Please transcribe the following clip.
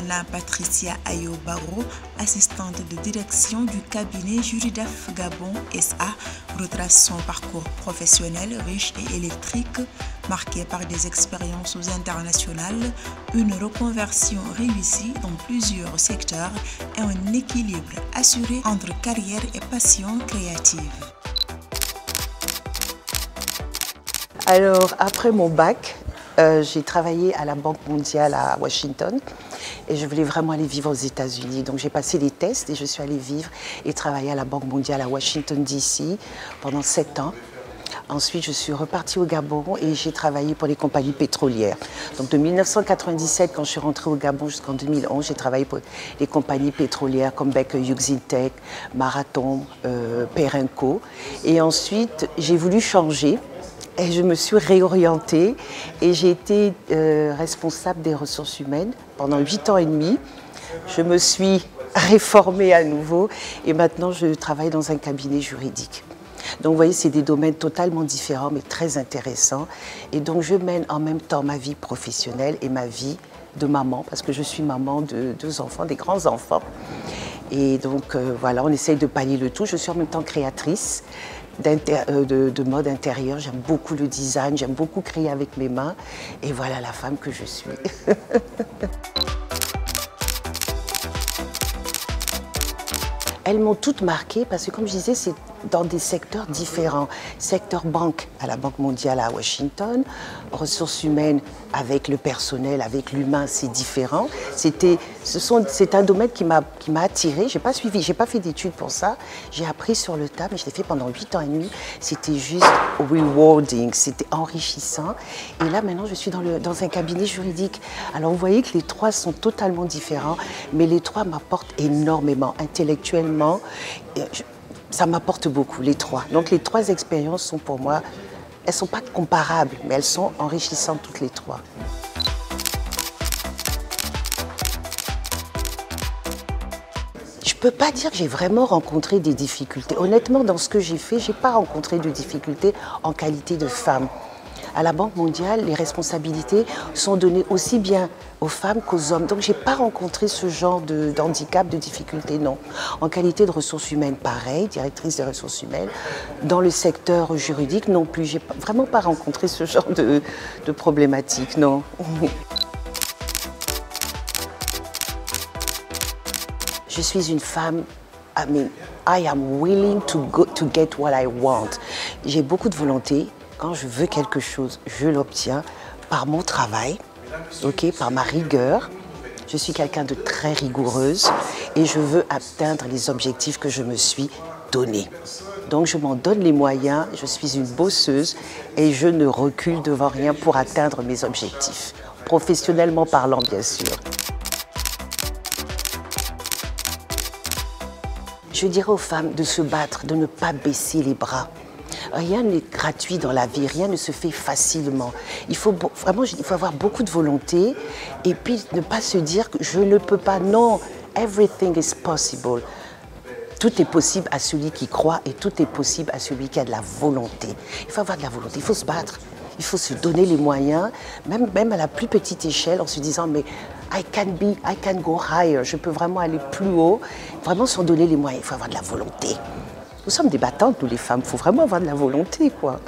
Anna Patricia Ayo Barrow, assistante de direction du cabinet Juridaf Gabon SA, retrace son parcours professionnel riche et électrique, marqué par des expériences internationales, une reconversion réussie dans plusieurs secteurs et un équilibre assuré entre carrière et passion créative. Alors, après mon bac, j'ai travaillé à la Banque mondiale à Washington et je voulais vraiment aller vivre aux États-Unis. Donc j'ai passé les tests et je suis allée vivre et travailler à la Banque mondiale à Washington DC pendant 7 ans. Ensuite, je suis repartie au Gabon et j'ai travaillé pour les compagnies pétrolières. Donc de 1997, quand je suis rentrée au Gabon jusqu'en 2011, j'ai travaillé pour les compagnies pétrolières comme Baker Hughes Intech, Marathon, Perenco. Et ensuite, j'ai voulu changer. Et je me suis réorientée et j'ai été responsable des ressources humaines pendant 8 ans et demi. Je me suis réformée à nouveau et maintenant je travaille dans un cabinet juridique. Donc vous voyez, c'est des domaines totalement différents mais très intéressants. Et donc je mène en même temps ma vie professionnelle et ma vie de maman parce que je suis maman de 2 enfants, des grands enfants. Et donc voilà, on essaye de pallier le tout. Je suis en même temps créatrice de mode intérieur. J'aime beaucoup le design, j'aime beaucoup créer avec mes mains. Et voilà la femme que je suis. Elles m'ont toutes marquée parce que, comme je disais, c'est dans des secteurs différents. Secteur banque à la Banque mondiale à Washington, ressources humaines avec le personnel, avec l'humain, c'est différent. C'est un domaine qui m'a attirée. J'ai pas fait d'études pour ça. J'ai appris sur le tas, mais je l'ai fait pendant 8 ans et demi. C'était juste rewarding, c'était enrichissant. Et là, maintenant, je suis dans un cabinet juridique. Alors, vous voyez que les 3 sont totalement différents, mais les 3 m'apportent énormément, intellectuellement. Ça m'apporte beaucoup, les 3. Donc les 3 expériences sont pour moi, elles ne sont pas comparables, mais elles sont enrichissantes toutes les 3. Je ne peux pas dire que j'ai vraiment rencontré des difficultés. Honnêtement, dans ce que j'ai fait, je n'ai pas rencontré de difficultés en qualité de femme. À la Banque mondiale, les responsabilités sont données aussi bien aux femmes qu'aux hommes. Donc, je n'ai pas rencontré ce genre d'handicap, de difficulté, non. En qualité de ressources humaines, pareil, directrice des ressources humaines. Dans le secteur juridique, non plus. Je n'ai vraiment pas rencontré ce genre de problématique, non. Je suis une femme, I am willing to get what I want. J'ai beaucoup de volonté. Quand je veux quelque chose, je l'obtiens par mon travail, par ma rigueur. Je suis quelqu'un de très rigoureuse et je veux atteindre les objectifs que je me suis donnés. Donc je m'en donne les moyens, je suis une bosseuse et je ne recule devant rien pour atteindre mes objectifs. Professionnellement parlant, bien sûr. Je dirais aux femmes de se battre, de ne pas baisser les bras. Rien n'est gratuit dans la vie, rien ne se fait facilement. Il faut avoir beaucoup de volonté et puis ne pas se dire que je ne peux pas. Non, everything is possible. Tout est possible à celui qui croit et tout est possible à celui qui a de la volonté. Il faut avoir de la volonté, il faut se battre, il faut se donner les moyens, même à la plus petite échelle, en se disant mais I can go higher, je peux vraiment aller plus haut. Vraiment s'en donner les moyens, il faut avoir de la volonté. Nous sommes des battantes, nous les femmes, il faut vraiment avoir de la volonté, quoi.